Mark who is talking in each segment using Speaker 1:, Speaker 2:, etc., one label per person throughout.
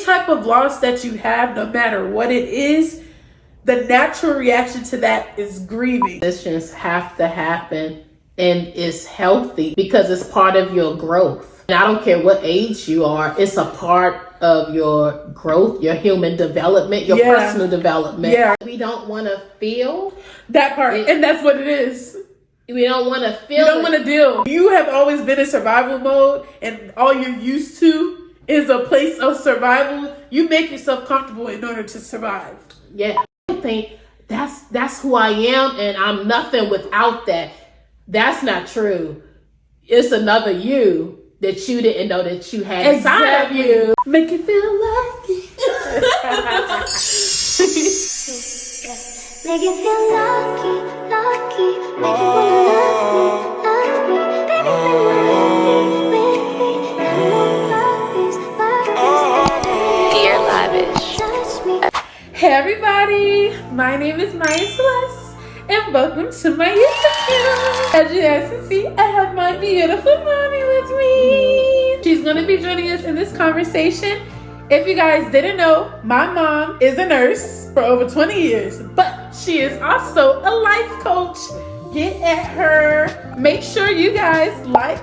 Speaker 1: type of loss that you have, no matter what it is, the natural reaction to that is grieving.
Speaker 2: Transitions have to happen, and it's healthy because it's part of your growth. And I don't care what age you are, it's a part of your growth, your human development, your personal development.
Speaker 1: Yeah.
Speaker 2: We don't want to feel
Speaker 1: that part, and that's what it is.
Speaker 2: We don't want to feel.
Speaker 1: You don't want to deal. You have always been in survival mode, and all you're used to is a place of survival. You make yourself comfortable in order to survive.
Speaker 2: Yeah, I think that's who I am, and I'm nothing without that. That's not true. It's another you that you didn't know that you had inside of you.
Speaker 1: Make you feel lucky.
Speaker 3: Make you feel lucky, lucky. Make you wanna love me, baby,
Speaker 4: Dear Lavish.
Speaker 1: Hey everybody, my name is Myaceleste, and welcome to my YouTube channel. As you guys can see, I have my beautiful mommy with me. She's gonna be joining us in this conversation. If you guys didn't know, my mom is a nurse for over 20 years, but she is also a life coach. Get at her. Make sure you guys like,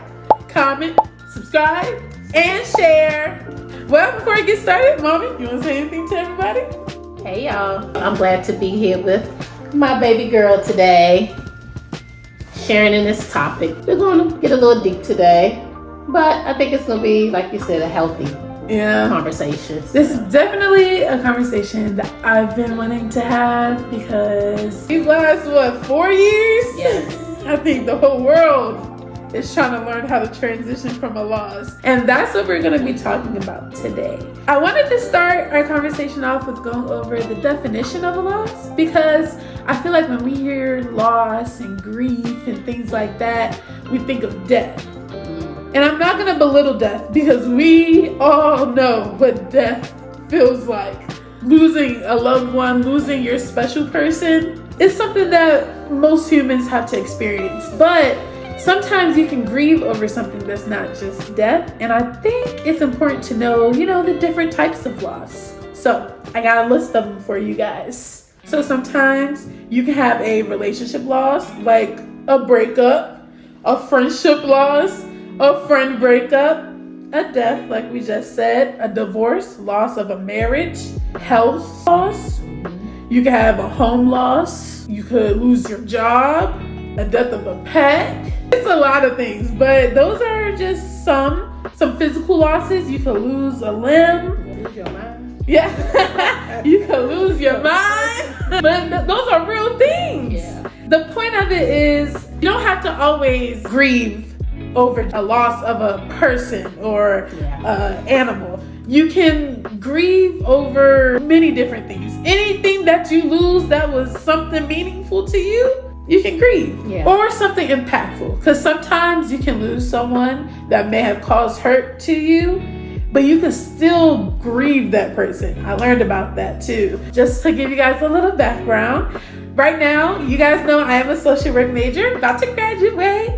Speaker 1: comment, subscribe, and share. Well, before we get started, Mommy, you want to say anything to everybody?
Speaker 2: Hey y'all, I'm glad to be here with my baby girl today, sharing in this topic. We're going to get a little deep today, but I think it's going to be, like you said, a healthy conversation.
Speaker 1: This is definitely a conversation that I've been wanting to have because these last, 4 years?
Speaker 2: Yes.
Speaker 1: I think the whole world is trying to learn how to transition from a loss. And that's what we're going to be talking about today. I wanted to start our conversation off with going over the definition of a loss, because I feel like when we hear loss and grief and things like that, we think of death. And I'm not going to belittle death, because we all know what death feels like. Losing a loved one, losing your special person is something that most humans have to experience. But sometimes you can grieve over something that's not just death. And I think it's important to know, the different types of loss. So I got a list of them for you guys. So sometimes you can have a relationship loss, like a breakup, a friendship loss, a friend breakup, a death, like we just said, a divorce, loss of a marriage, health loss. You can have a home loss. You could lose your job, a death of a pet. It's a lot of things, but those are just some physical losses. You could lose a limb.
Speaker 2: Lose your mind.
Speaker 1: Yeah, you could lose your mind. But those are real things.
Speaker 2: Yeah.
Speaker 1: The point of it is you don't have to always grieve over a loss of a person or animal. You can grieve over many different things. Anything that you lose that was something meaningful to you, you can grieve. Or something impactful, because sometimes you can lose someone that may have caused hurt to you, but you can still grieve that person. I learned about that too. Just to give you guys a little background, right now, you guys know I am a social work major, about to graduate.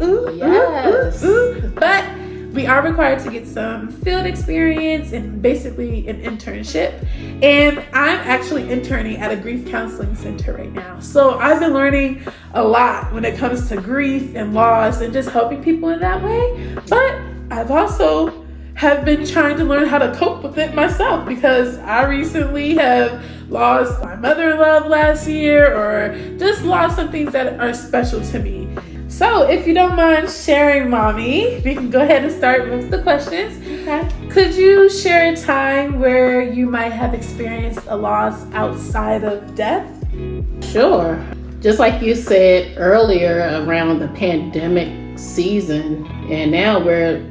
Speaker 1: But we are required to get some field experience and basically an internship. And I'm actually interning at a grief counseling center right now. So I've been learning a lot when it comes to grief and loss and just helping people in that way. But I've also have been trying to learn how to cope with it myself, because I recently have lost my mother-in-law last year, or just lost some things that are special to me. So if you don't mind sharing, Mommy, we can go ahead and start with the questions.
Speaker 2: Okay.
Speaker 1: Could you share a time where you might have experienced a loss outside of death?
Speaker 2: Sure. Just like you said earlier, around the pandemic season, and now we're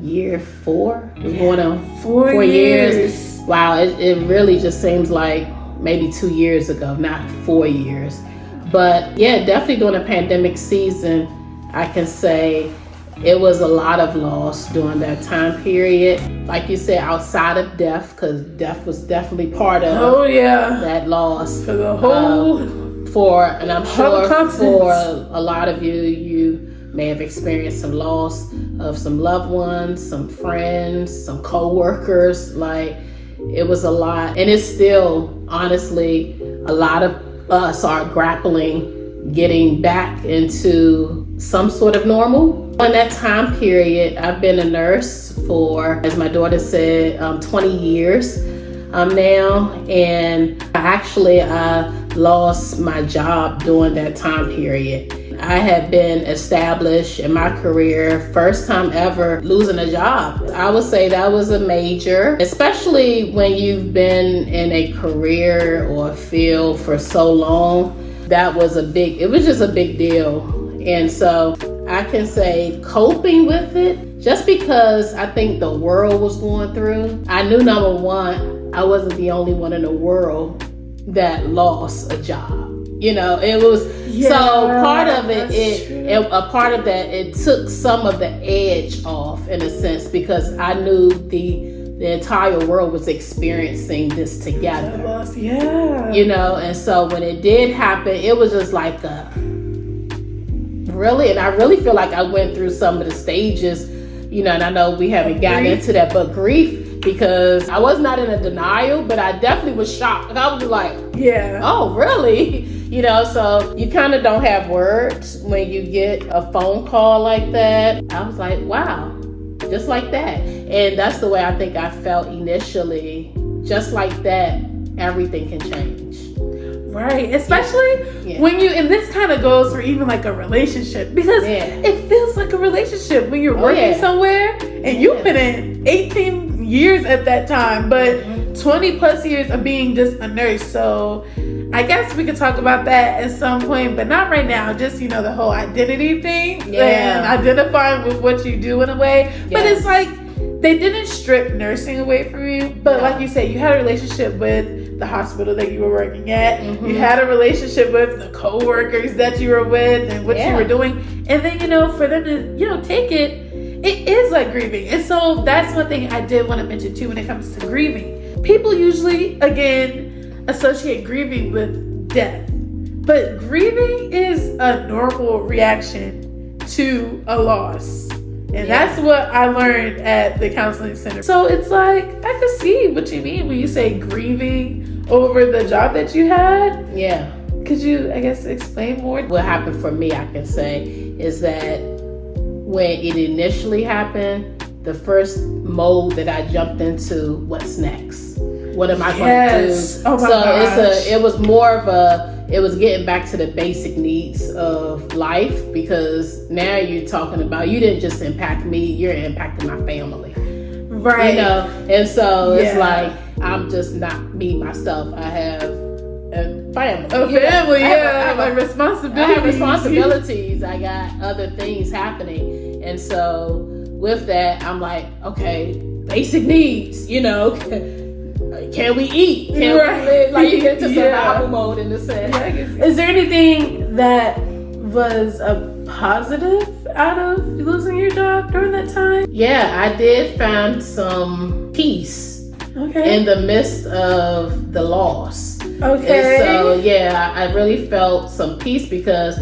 Speaker 2: year 4? We're going on 4 years. Wow, it really just seems like maybe 2 years ago, not 4 years. But yeah, definitely during the pandemic season, I can say it was a lot of loss during that time period. Like you said, outside of death, because death was definitely part of that loss.
Speaker 1: For the whole
Speaker 2: and I'm sure for a lot of you may have experienced some loss of some loved ones, some friends, some co-workers. Like, it was a lot. And it's still, honestly, a lot of us are grappling getting back into some sort of normal. In that time period, I've been a nurse for, as my daughter said, 20 years now. And I lost my job during that time period. I had been established in my career, first time ever losing a job. I would say that was a major, especially when you've been in a career or a field for so long. It was just a big deal. And so I can say coping with it, just because I think the world was going through. I knew, number one, I wasn't the only one in the world that lost a job. It was, so part of it took some of the edge off, in a sense, because I knew the entire world was experiencing this together. And so when it did happen, it was just like and I really feel like I went through some of the stages, and I know we haven't gotten into that, but grief, because I was not in a denial, but I definitely was shocked. And I was like, oh, really? So you kind of don't have words when you get a phone call like that. I was like, wow, just like that. And that's the way I think I felt initially. Just like that, everything can change.
Speaker 1: Right, especially when and this kind of goes for even like a relationship, because it feels like a relationship when you're working somewhere and you've been in 18 years at that time, but 20 plus years of being just a nurse. So I guess we could talk about that at some point, but not right now. Just, the whole identity thing and identifying with what you do in a way. But it's like they didn't strip nursing away from you, but like you said, you had a relationship with the hospital that you were working at. You had a relationship with the co-workers that you were with and what you were doing. And then, for them to, take it is like grieving. And so that's one thing I did want to mention too when it comes to grieving. People usually, again, associate grieving with death. But grieving is a normal reaction to a loss. And that's what I learned at the counseling center. So it's like, I can see what you mean when you say grieving over the job that you had.
Speaker 2: Yeah.
Speaker 1: Could you, I guess, explain more?
Speaker 2: What happened for me, I can say, is that when it initially happened, the first mode that I jumped into, what's next? What am I going to do?
Speaker 1: Oh my gosh.
Speaker 2: It was more of it was getting back to the basic needs of life, because now you're talking about, you didn't just impact me, you're impacting my family.
Speaker 1: Right.
Speaker 2: And so it's like, I'm just not me, myself. I have a family.
Speaker 1: I have responsibilities.
Speaker 2: I have responsibilities. I got other things happening. And so with that, I'm like, okay, basic needs, can we eat? Can we live? Like, you get to survival mode in a sense.
Speaker 1: Is there anything that was a positive out of losing your job during that time?
Speaker 2: Yeah, I did find some peace in the midst of the loss.
Speaker 1: Okay.
Speaker 2: And so, I really felt some peace, because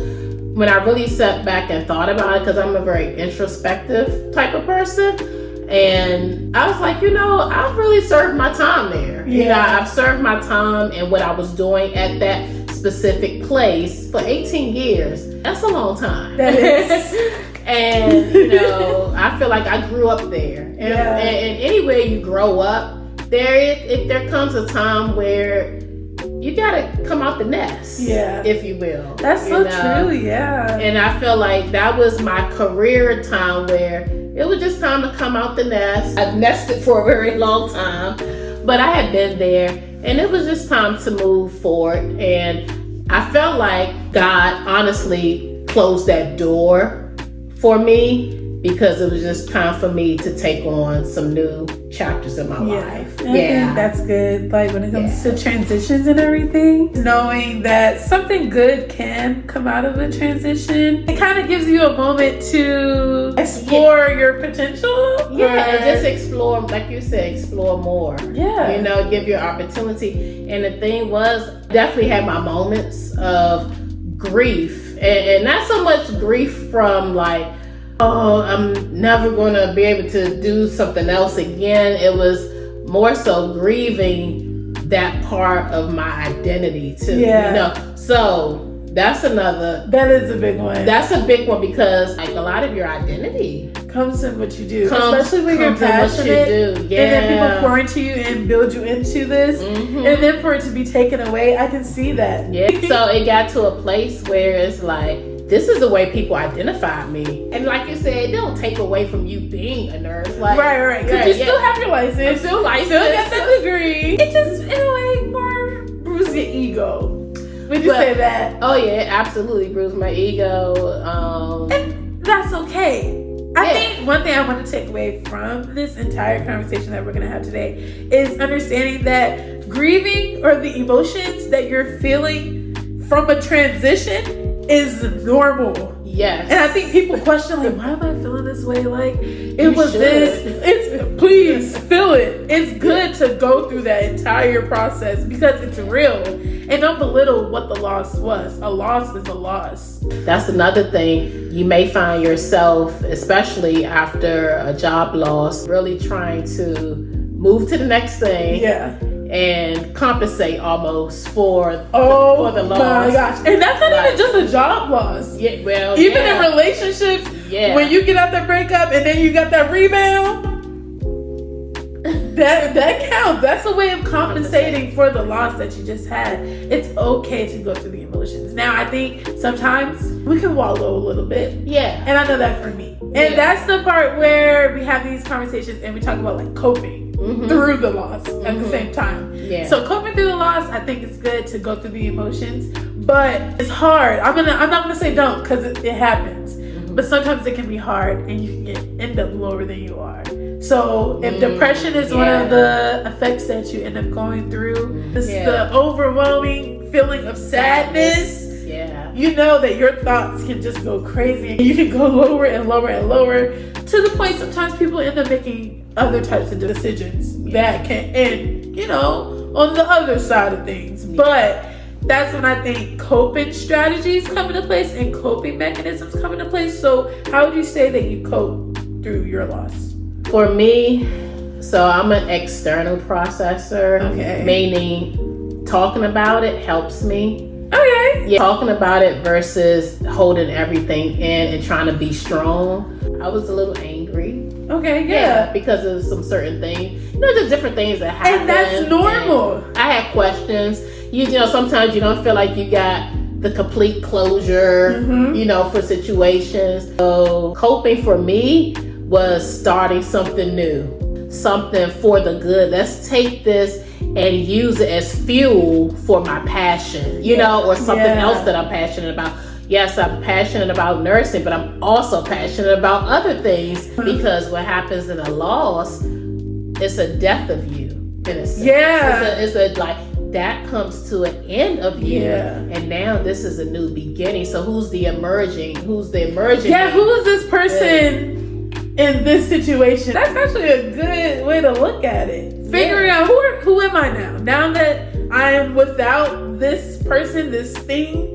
Speaker 2: when I really sat back and thought about it, because I'm a very introspective type of person, and I was like, I've really served my time there. I've served my time in what I was doing at that specific place for 18 years. That's a long time.
Speaker 1: That is.
Speaker 2: And, I feel like I grew up there. And anywhere you grow up, there comes a time where you gotta come out the nest, if you will.
Speaker 1: That's so true,
Speaker 2: And I feel like that was my career time, where it was just time to come out the nest. I've nested for a very long time, but I had been there, and it was just time to move forward. And I felt like God honestly closed that door for me, because it was just time for me to take on some new chapters in my life.
Speaker 1: I think that's good. Like, when it comes to transitions and everything, knowing that something good can come out of a transition, it kind of gives you a moment to explore your potential.
Speaker 2: And just explore, like you said, explore more. Give your opportunity. And the thing was, definitely had my moments of grief, and not so much grief from like, oh, I'm never going to be able to do something else again. It was more so grieving that part of my identity too.
Speaker 1: Yeah.
Speaker 2: You know, so that
Speaker 1: is a big one.
Speaker 2: That's a big one because like a lot of your identity
Speaker 1: comes in what you do, especially when you're passionate.
Speaker 2: And
Speaker 1: then people pour into you and build you into this, and then for it to be taken away, I can see that.
Speaker 2: Yeah. So it got to a place where it's like, this is the way people identify me, and like you said, it don't take away from you being a nurse. Like,
Speaker 1: right. Because you still have your license, still got that degree. It just in a way more bruises your ego. Would you say that?
Speaker 2: Oh yeah, absolutely bruised my ego.
Speaker 1: And that's okay. I think one thing I want to take away from this entire conversation that we're going to have today is understanding that grieving or the emotions that you're feeling from a transition is normal.
Speaker 2: Yes.
Speaker 1: And I think people question, like, why am I feeling this way? Like, please feel it. It's good to go through that entire process because it's real. And don't belittle what the loss was. A loss is a loss.
Speaker 2: That's another thing. You may find yourself, especially after a job loss, really trying to move to the next thing.
Speaker 1: Yeah.
Speaker 2: And compensate almost for the loss.
Speaker 1: Oh my gosh. And that's not even just a job loss.
Speaker 2: Yeah, well,
Speaker 1: even in relationships, when you get out that breakup and then you got that rebound, that counts. That's a way of compensating for the loss that you just had. It's okay to go through the emotions. Now, I think sometimes we can wallow a little bit.
Speaker 2: Yeah.
Speaker 1: And I know that for me. And that's the part where we have these conversations and we talk about like coping. Through the loss at the same time. Yeah. So coping through the loss, I think it's good to go through the emotions, but it's hard. I'm not gonna say don't because it happens, but sometimes it can be hard and you can end up lower than you are. So if depression is one of the effects that you end up going through, it's the overwhelming feeling of sadness. You know that your thoughts can just go crazy and you can go lower and lower and lower to the point sometimes people end up making other types of decisions that can end, on the other side of things. But that's when I think coping strategies come into place and coping mechanisms come into place. So how would you say that you cope through your loss?
Speaker 2: For me, so I'm an external processor, meaning talking about it helps me.
Speaker 1: Okay.
Speaker 2: Yeah, talking about it versus holding everything in and trying to be strong. I was a little angry.
Speaker 1: Okay, yeah.
Speaker 2: Because of some certain things. There's different things that happen.
Speaker 1: And that's normal.
Speaker 2: And I had questions. Sometimes you don't feel like you got the complete closure, for situations. So coping for me was starting something new. Something for the good. Let's take this and use it as fuel for my passion, or something else that I'm passionate about. Yes, I'm passionate about nursing, but I'm also passionate about other things because what happens in a loss, it's a death of you in a sense.
Speaker 1: Yeah.
Speaker 2: It's a like that comes to an end of you, and now this is a new beginning. So who's the emerging? Yeah,
Speaker 1: who is this person in this situation? That's actually a good way to look at it. Figuring out who am I now? Now that I am without this person, this thing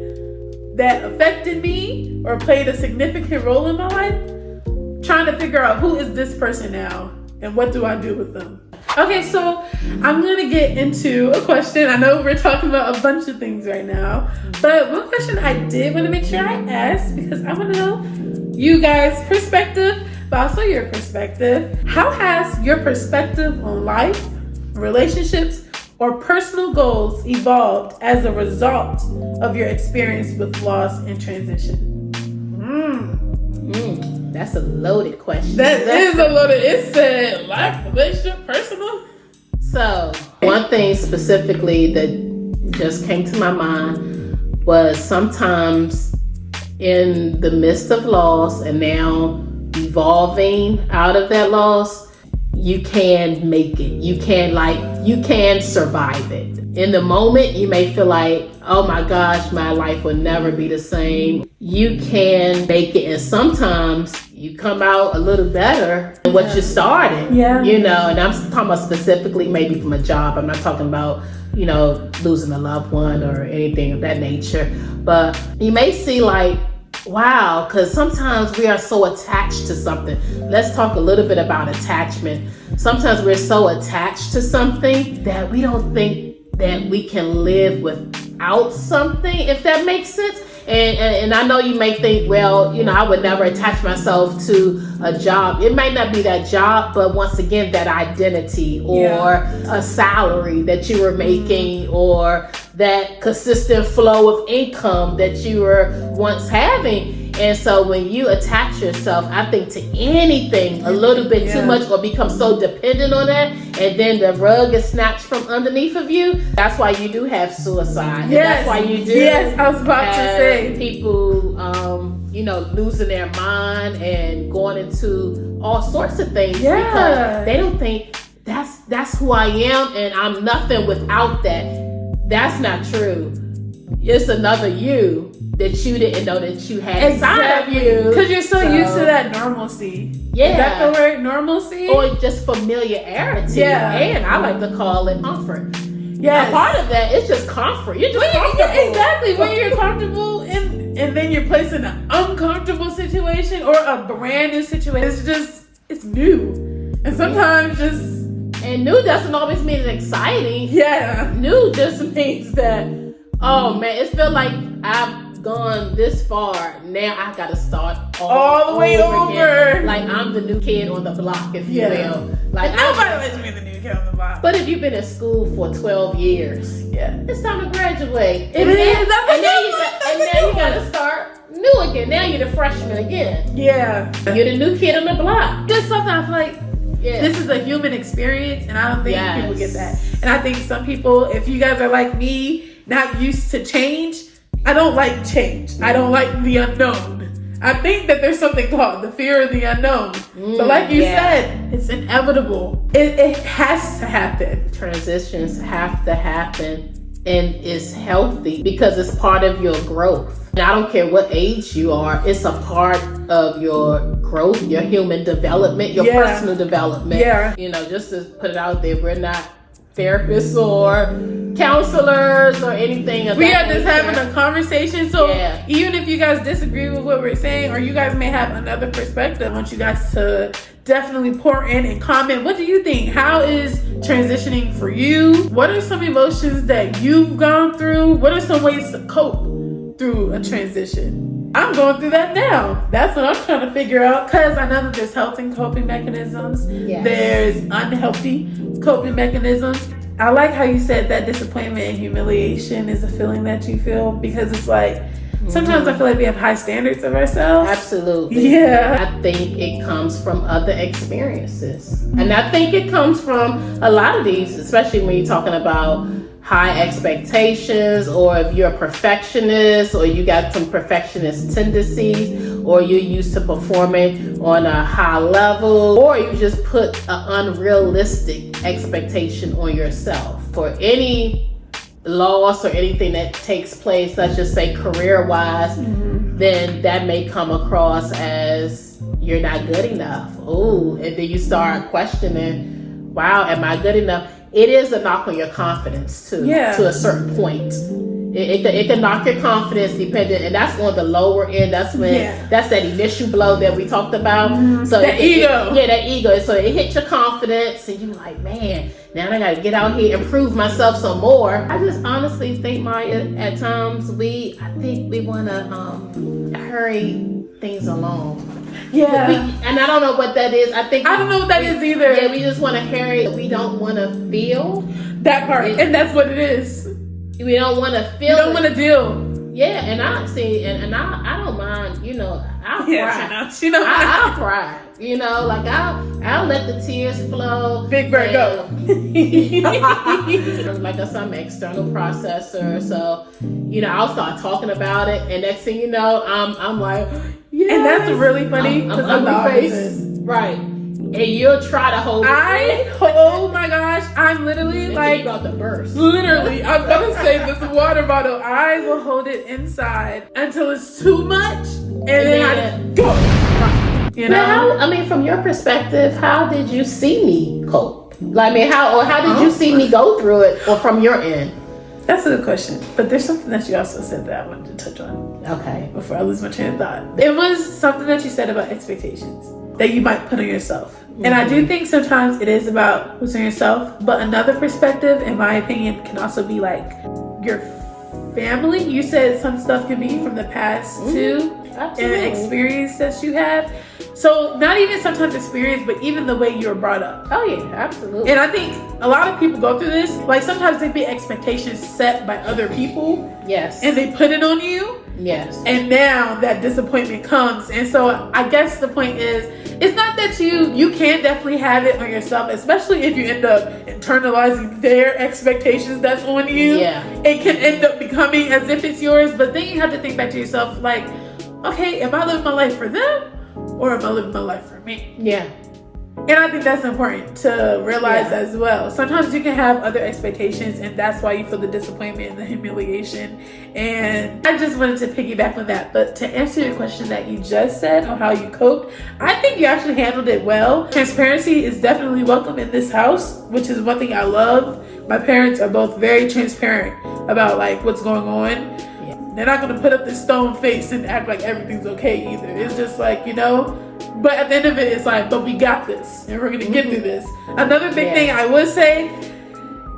Speaker 1: that affected me or played a significant role in my life, trying to figure out who is this person now and what do I do with them. Okay, so I'm gonna get into a question. I know we're talking about a bunch of things right now, but one question I did want to make sure I asked because I want to know you guys' perspective, but also your perspective. How has your perspective on life, relationships, or personal goals evolved as a result of your experience with loss and transition?
Speaker 2: That's a loaded question.
Speaker 1: That is a loaded. It said life, relationship, personal.
Speaker 2: So one thing specifically that just came to my mind was sometimes in the midst of loss and now evolving out of that loss, you can make it. You can survive it. In the moment, you may feel like, oh my gosh, my life will never be the same. You can make it, and sometimes you come out a little better than what you started.
Speaker 1: Yeah.
Speaker 2: And I'm talking about specifically maybe from a job. I'm not talking about, losing a loved one or anything of that nature. But you may see like, Wow, because sometimes we are so attached to something. Let's talk a little bit about attachment. Sometimes we're so attached to something that we don't think that we can live without something, if that makes sense. And I know you may think, well, I would never attach myself to a job. It might not be that job, but once again, that identity or a salary that you were making or that consistent flow of income that you were once having. And so when you attach yourself, I think, to anything a little bit too much or become so dependent on that, and then the rug is snatched from underneath of you, that's why you do have suicide.
Speaker 1: Yes.
Speaker 2: That's why you do.
Speaker 1: Yes, I was about to say.
Speaker 2: People, losing their mind and going into all sorts of things because they don't think that's who I am and I'm nothing without that. That's not true. It's another you that you didn't know that you had inside of you.
Speaker 1: Because you're so used to that normalcy.
Speaker 2: Yeah.
Speaker 1: Is that the word, normalcy?
Speaker 2: Or just familiarity.
Speaker 1: Yeah.
Speaker 2: And I like to call it comfort.
Speaker 1: Yeah.
Speaker 2: A part of that is just comfort. You're just comfortable.
Speaker 1: Exactly. When you're comfortable and then you're placed in an uncomfortable situation or a brand new situation, it's new. And sometimes
Speaker 2: and new doesn't always mean it's exciting.
Speaker 1: Yeah.
Speaker 2: New just means that, oh man, it feels like I've gone this far. Now I gotta start
Speaker 1: all the way over.
Speaker 2: Again. Like I'm the new kid on the block, if you will. Like
Speaker 1: nobody lets me the new kid on the block.
Speaker 2: But if you've been in school for 12 years, it's time to graduate.
Speaker 1: And
Speaker 2: now you gotta start new again. Now you're the freshman again.
Speaker 1: Yeah.
Speaker 2: You're the new kid on the block.
Speaker 1: Just something I feel like this is a human experience, and I don't think people get that. And I think some people, if you guys are like me, not used to change, I don't like change. I don't like the unknown. I think that there's something called the fear of the unknown. But like you said, it's inevitable. It has to happen.
Speaker 2: Transitions have to happen, and it's healthy because it's part of your growth. And I don't care what age you are, it's a part of your growth, your human development, your personal development.
Speaker 1: Yeah.
Speaker 2: Just to put it out there, we're not therapists or counselors or anything of
Speaker 1: we
Speaker 2: that
Speaker 1: are just
Speaker 2: nature.
Speaker 1: having a conversation. So even if you guys disagree with what we're saying, or you guys may have another perspective, I want you guys to definitely pour in and comment. What do you think? How is transitioning for you? What are some emotions that you've gone through? What are some ways to cope through a transition? I'm going through that now. That's what I'm trying to figure out, because I know that there's healthy coping mechanisms. There's unhealthy coping mechanisms. I like how you said that disappointment and humiliation is a feeling that you feel, because it's like sometimes I feel like we have high standards of ourselves.
Speaker 2: Absolutely.
Speaker 1: Yeah.
Speaker 2: I think it comes from other experiences. And I think it comes from a lot of these, especially when you're talking about high expectations, or if you're a perfectionist, or you got some perfectionist tendencies, or you're used to performing on a high level, or you just put an unrealistic expectation on yourself for any loss or anything that takes place, let's just say career-wise, then that may come across as you're not good enough. Oh, and then you start questioning, wow, am I good enough? It is a knock on your confidence too, to a certain point. It can knock your confidence dependent, and that's on the lower end. That's when that's that initial blow that we talked about. So
Speaker 1: that ego.
Speaker 2: That ego. So it hits your confidence, and you're like, man, now I gotta get out here and prove myself some more. I just honestly think, Maya, at times I think we wanna hurry things along. And I don't know what that is. I don't know what that is either. Yeah, we just want to hurry. We don't want to feel
Speaker 1: that part, and that's what it is.
Speaker 2: We don't want to feel.
Speaker 1: We don't want to deal.
Speaker 2: Yeah, and I see, and I don't mind. I'll cry. I'll cry. Like I'll let the tears flow.
Speaker 1: Big Virgo.
Speaker 2: Like some external processor, so I'll start talking about it, and next thing you know, I'm like. Yes.
Speaker 1: And that's really funny because I'm the face.
Speaker 2: Right. And you'll try to hold it.
Speaker 1: Oh my gosh, I'm literally
Speaker 2: and
Speaker 1: like.
Speaker 2: You about to burst.
Speaker 1: Literally, I'm going to say this water bottle. I will hold it inside until it's too much. And then I go.
Speaker 2: Now, from your perspective, how did you see me cope? How did you see me go through it, or from your end?
Speaker 1: That's a good question. But there's something that you also said that I wanted to touch on.
Speaker 2: Okay.
Speaker 1: Before I lose my train of thought. It was something that you said about expectations that you might put on yourself. And I do think sometimes it is about what's on yourself. But another perspective, in my opinion, can also be like your family. You said some stuff can be from the past too.
Speaker 2: Absolutely.
Speaker 1: And experience that you have. So not even sometimes experience, but even the way you were brought up.
Speaker 2: Oh yeah, absolutely.
Speaker 1: And I think a lot of people go through this. Like sometimes they be expectations set by other people.
Speaker 2: Yes.
Speaker 1: And they put it on you.
Speaker 2: Yes.
Speaker 1: And now that disappointment comes. And so I guess the point is, it's not that you can definitely have it on yourself, especially if you end up internalizing their expectations that's on you.
Speaker 2: Yeah.
Speaker 1: It can end up becoming as if it's yours. But then you have to think back to yourself like, okay, am I living my life for them or am I living my life for me?
Speaker 2: Yeah.
Speaker 1: And I think that's important to realize as well. Sometimes you can have other expectations and that's why you feel the disappointment and the humiliation. And I just wanted to piggyback on that. But to answer your question that you just said on how you coped, I think you actually handled it well. Transparency is definitely welcome in this house, which is one thing I love. My parents are both very transparent about like what's going on. They're not going to put up this stone face and act like everything's okay either. It's just like, you know, but at the end of it, it's like, but we got this and we're going to get through this. Another big thing I would say,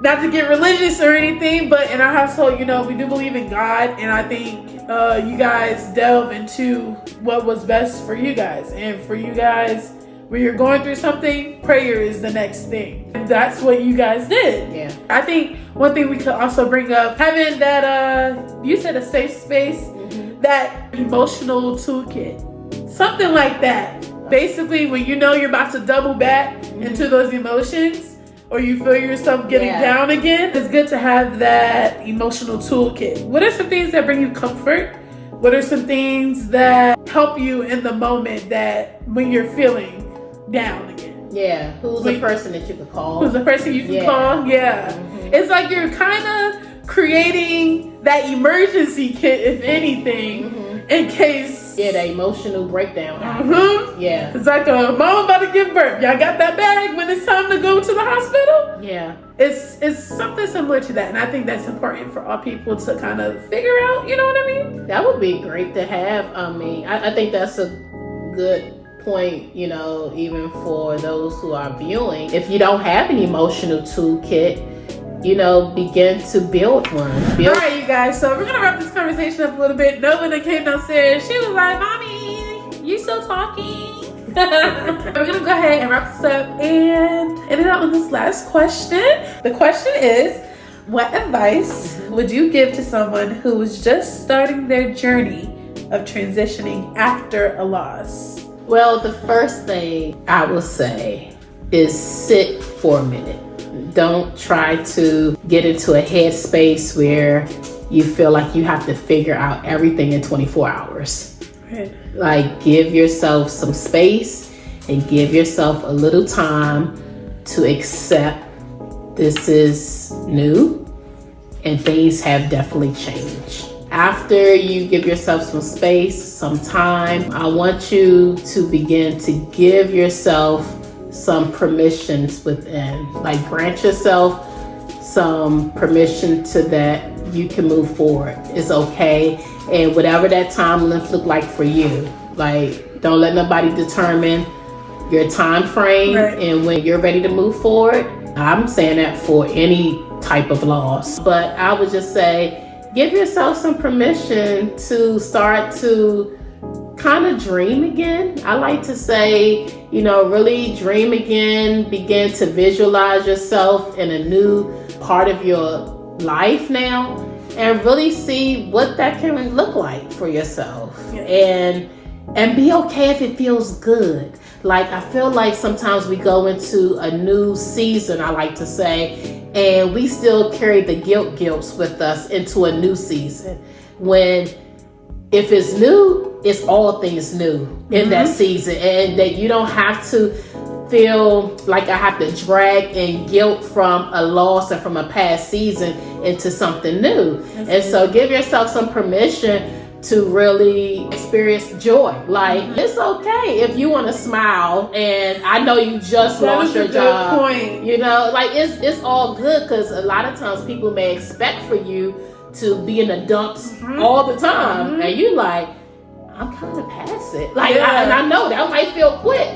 Speaker 1: not to get religious or anything, but in our household, you know, we do believe in God. And I think you guys delve into what was best for you guys. And for you guys, when you're going through something, prayer is the next thing. And that's what you guys did.
Speaker 2: Yeah.
Speaker 1: I think one thing we could also bring up, having that, you said a safe space, that emotional toolkit. Something like that. Basically, when you know you're about to double back into those emotions, or you feel yourself getting down again, it's good to have that emotional toolkit. What are some things that bring you comfort? What are some things that help you in the moment that when you're feeling down again?
Speaker 2: Yeah. Who's a person that you could call?
Speaker 1: Who's a person you can call? Yeah. It's like you're kind of creating that emergency kit, if anything, in case.
Speaker 2: Yeah, the emotional breakdown. Yeah.
Speaker 1: It's like a mom about to give birth. Y'all got that bag when it's time to go to the hospital?
Speaker 2: Yeah.
Speaker 1: It's something similar to that. And I think that's important for all people to kind of figure out, you know what I mean?
Speaker 2: That would be great to have. I mean, I think that's a good point, you know, even for those who are viewing. If you don't have an emotional toolkit, you know, begin to build one.
Speaker 1: All right, you guys. So we're going to wrap this conversation up a little bit. Nova that came downstairs, she was like, Mommy, you still talking? We're going to go ahead and wrap this up and end it out on this last question. The question is, what advice would you give to someone who was just starting their journey of transitioning after a loss?
Speaker 2: Well, the first thing I will say is sit for a minute. Don't try to get into a headspace where you feel like you have to figure out everything in 24 hours.
Speaker 1: Right.
Speaker 2: Like, give yourself some space and give yourself a little time to accept this is new and things have definitely changed. After you give yourself some space, some time, I want you to begin to give yourself some permissions within. Like, grant yourself some permission to that you can move forward. It's okay. And whatever that time length look like for you, like, don't let nobody determine your time frame.
Speaker 1: Right.
Speaker 2: And when you're ready to move forward, I'm saying that for any type of loss. But I would just say, give yourself some permission to start to kind of dream again. I like to say, you know, really dream again, begin to visualize yourself in a new part of your life now, and really see what that can look like for yourself. And be okay if it feels good. Like, I feel like sometimes we go into a new season, I like to say, and we still carry the guilts with us into a new season. When if it's new, it's all things new in that season, and that you don't have to feel like I have to drag in guilt from a loss and from a past season into something new. And so give yourself some permission to really experience joy. Like, it's okay if you want to smile, and I know you just lost your job.
Speaker 1: Point.
Speaker 2: You know, like it's all good, because a lot of times people may expect for you to be in the dumps all the time, and you like, I'm kind of past it. Like, and I know that might feel quick,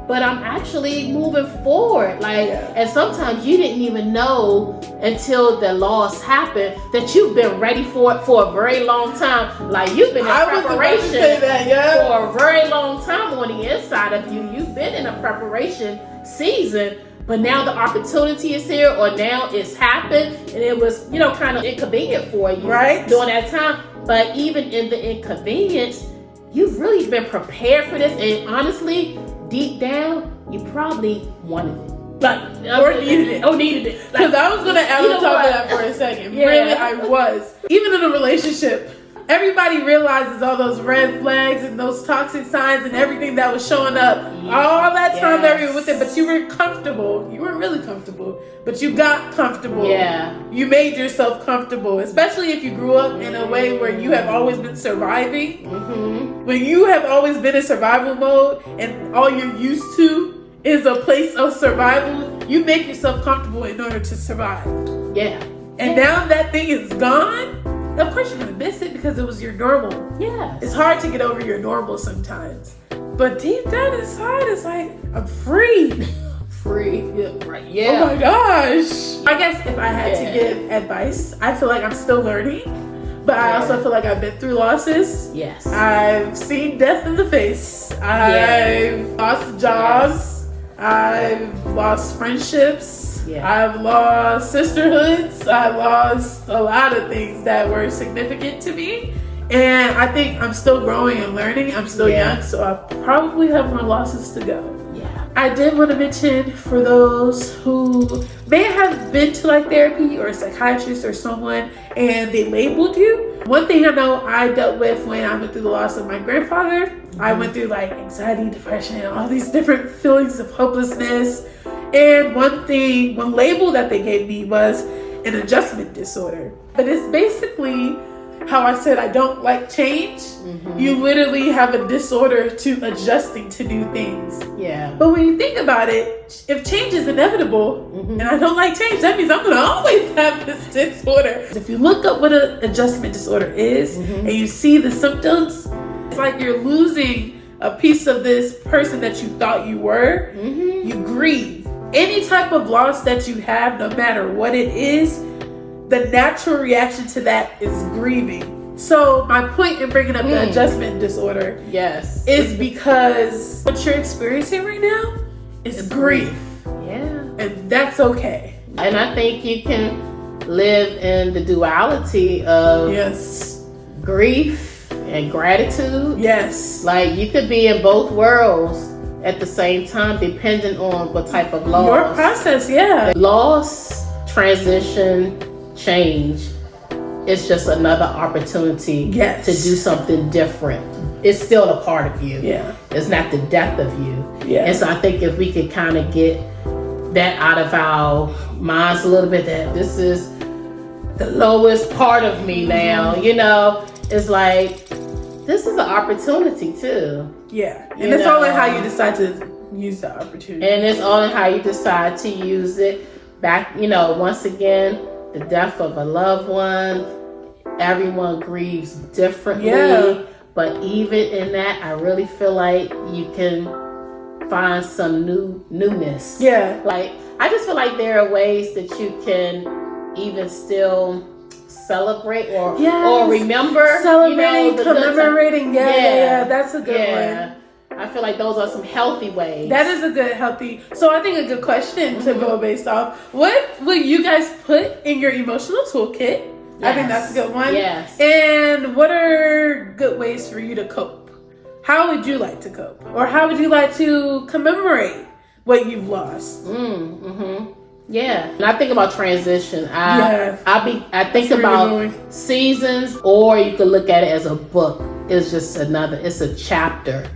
Speaker 2: but I'm actually moving forward. Like, and sometimes you didn't even know until the loss happened that you've been ready for it for a very long time. Like, you've been in preparation for a very long time on the inside of you. You've been in a preparation season, but now the opportunity is here, or now it's happened, and it was, you know, kind of inconvenient for you during that time. But even in the inconvenience, you've really been prepared for this, and honestly, deep down, you probably wanted it.
Speaker 1: Like, or needed it.
Speaker 2: Oh, needed it.
Speaker 1: Because
Speaker 2: Like,
Speaker 1: I was going to add on top of that for a second.
Speaker 2: Yeah.
Speaker 1: Really, I was. Even in a relationship, everybody realizes all those red flags and those toxic signs and everything that was showing up all that time that we were with it, but you were comfortable. You weren't really comfortable, but you got comfortable.
Speaker 2: Yeah.
Speaker 1: You made yourself comfortable, especially if you grew up in a way where you have always been surviving. When you have always been in survival mode and all you're used to is a place of survival, you make yourself comfortable in order to survive.
Speaker 2: Yeah.
Speaker 1: And now that thing is gone, of course you're gonna miss it because it was your normal.
Speaker 2: Yeah.
Speaker 1: It's hard to get over your normal sometimes. But deep down inside, it's like, I'm free.
Speaker 2: Free. Yeah. Right.
Speaker 1: Oh
Speaker 2: Yeah.
Speaker 1: my gosh. I guess if I had to give advice, I feel like I'm still learning. But I also feel like I've been through losses.
Speaker 2: Yes.
Speaker 1: I've seen death in the face. I've lost jobs. I've lost friendships. I've lost sisterhoods. I lost a lot of things that were significant to me. And I think I'm still growing and learning. I'm still young, so I probably have more losses to go. I did want to mention, for those who may have been to like therapy or a psychiatrist or someone and they labeled you, one thing I know I dealt with when I went through the loss of my grandfather, I went through like anxiety, depression, all these different feelings of hopelessness. And one label that they gave me was an adjustment disorder. But it's basically how I said I don't like change. You literally have a disorder to adjusting to new things.
Speaker 2: Yeah.
Speaker 1: But when you think about it, if change is inevitable and I don't like change, that means I'm going to always have this disorder. If you look up what an adjustment disorder is and you see the symptoms, it's like you're losing a piece of this person that you thought you were. You grieve. Any type of loss that you have, no matter what it is, the natural reaction to that is grieving. So my point in bringing up the adjustment disorder is because what you're experiencing right now is grief. And that's okay.
Speaker 2: And I think you can live in the duality of grief and gratitude. Like, you could be in both worlds at the same time, depending on what type of loss.
Speaker 1: Your process,
Speaker 2: Loss, transition, change is just another opportunity to do something different. It's still a part of you. It's not the death of you. And so I think if we could kind of get that out of our minds a little bit, that this is the lowest part of me now, you know, it's like, this is an opportunity too.
Speaker 1: And it's all in how you decide to use the opportunity.
Speaker 2: And it's all in how you decide to use it. Back, you know, once again, the death of a loved one, everyone grieves differently. But even in that, I really feel like you can find some newness. Like, I just feel like there are ways that you can even still celebrate or remember.
Speaker 1: Celebrating, commemorating. That's a good one.
Speaker 2: I feel like those are some healthy ways.
Speaker 1: That is a good healthy. So I think a good question to go based off. What will you guys put in your emotional toolkit? I think that's a good one. And what are good ways for you to cope? How would you like to cope? Or how would you like to commemorate what you've lost?
Speaker 2: And I think about transition. I think about seasons, or you could look at it as a book. It's just it's a chapter.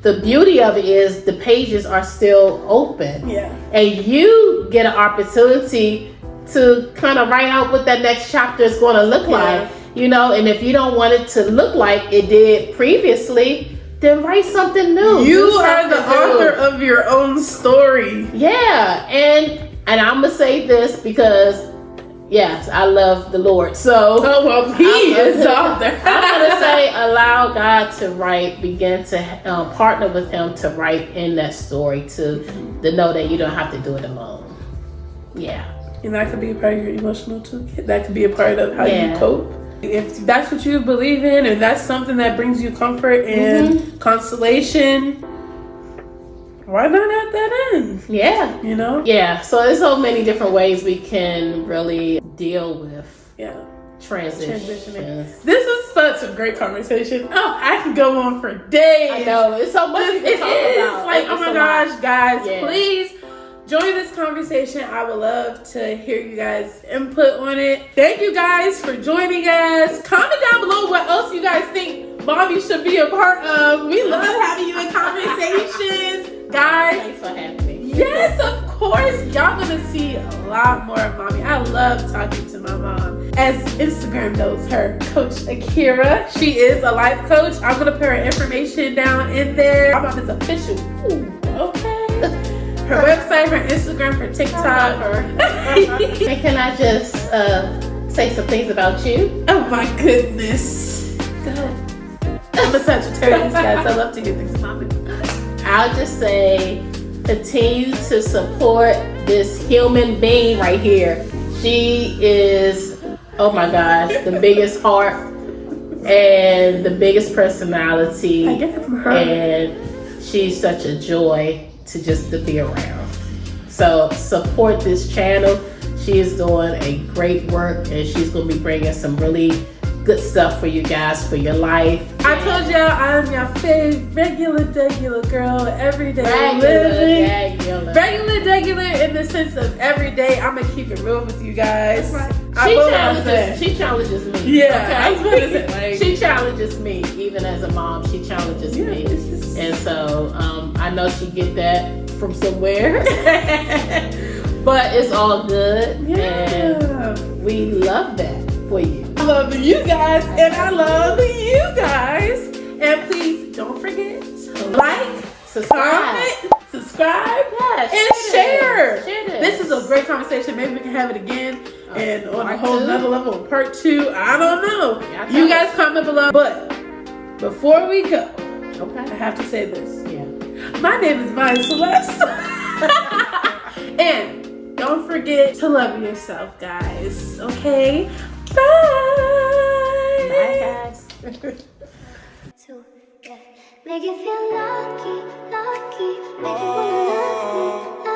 Speaker 2: The beauty of it is the pages are still open. And you get an opportunity to kind of write out what that next chapter is going to look like. You know, and if you don't want it to look like it did previously, then write something new.
Speaker 1: You are the author of your own story.
Speaker 2: Yeah, and I'm gonna say this because yes, I love the Lord. So
Speaker 1: He is the author.
Speaker 2: I'm gonna say allow God to write. Begin to partner with Him to write in that story to know that you don't have to do it alone. Yeah,
Speaker 1: and that could be a part of your emotional toolkit. That could be a part of how you cope. If that's what you believe in, and that's something that brings you comfort and consolation, why not add that in?
Speaker 2: Yeah.
Speaker 1: You know?
Speaker 2: Yeah. So there's so many different ways we can really deal with transitions.
Speaker 1: This is such a great conversation. Oh, I can go on for days.
Speaker 2: I know. It's so much we can talk about.
Speaker 1: Like, oh my gosh, guys,
Speaker 2: Yeah.
Speaker 1: please join this conversation. I would love to hear you guys' input on it. Thank you guys for joining us. Comment down below what else you guys think Mommy should be a part of. We love having you in conversations. Guys.
Speaker 2: Thanks for having me.
Speaker 1: Yes, of course. Y'all gonna see a lot more of Mommy. I love talking to my mom. As Instagram knows her, Coach Akira. She is a life coach. I'm gonna put her information down in there. My mom is official. Ooh, okay. Her website, her Instagram, her TikTok.
Speaker 2: And can I just say some things about you?
Speaker 1: Oh my goodness. Go ahead. I'm a Sagittarius, guys. I love to hear things about me.
Speaker 2: I'll just say continue to support this human being right here. She is, oh my gosh, the biggest heart and the biggest personality.
Speaker 1: I get it from her.
Speaker 2: And she's such a joy to be around. So support this channel. She is doing a great work, and she's going to be bringing some really good stuff for you guys for your life.
Speaker 1: I told y'all I'm your favorite regular girl, everyday living. Regular in the sense of everyday. I'm gonna keep it real with you guys.
Speaker 2: She challenges me.
Speaker 1: Yeah,
Speaker 2: okay?
Speaker 1: I was gonna say, like,
Speaker 2: she challenges me, even as a mom. She challenges me, and so I know she get that from somewhere. But it's all good, and we love that for you.
Speaker 1: I love you guys, and I love you guys. And please don't forget to like, comment, subscribe, and share. This is a great conversation. Maybe we can have it again and on a whole nother level, part 2. I don't know. You guys comment below. But before we go, I have to say this. My name is myaceleste. And don't forget to love yourself, guys. Okay? Bye.
Speaker 2: Bye, guys.
Speaker 3: To make you feel lucky, make you wanna love me.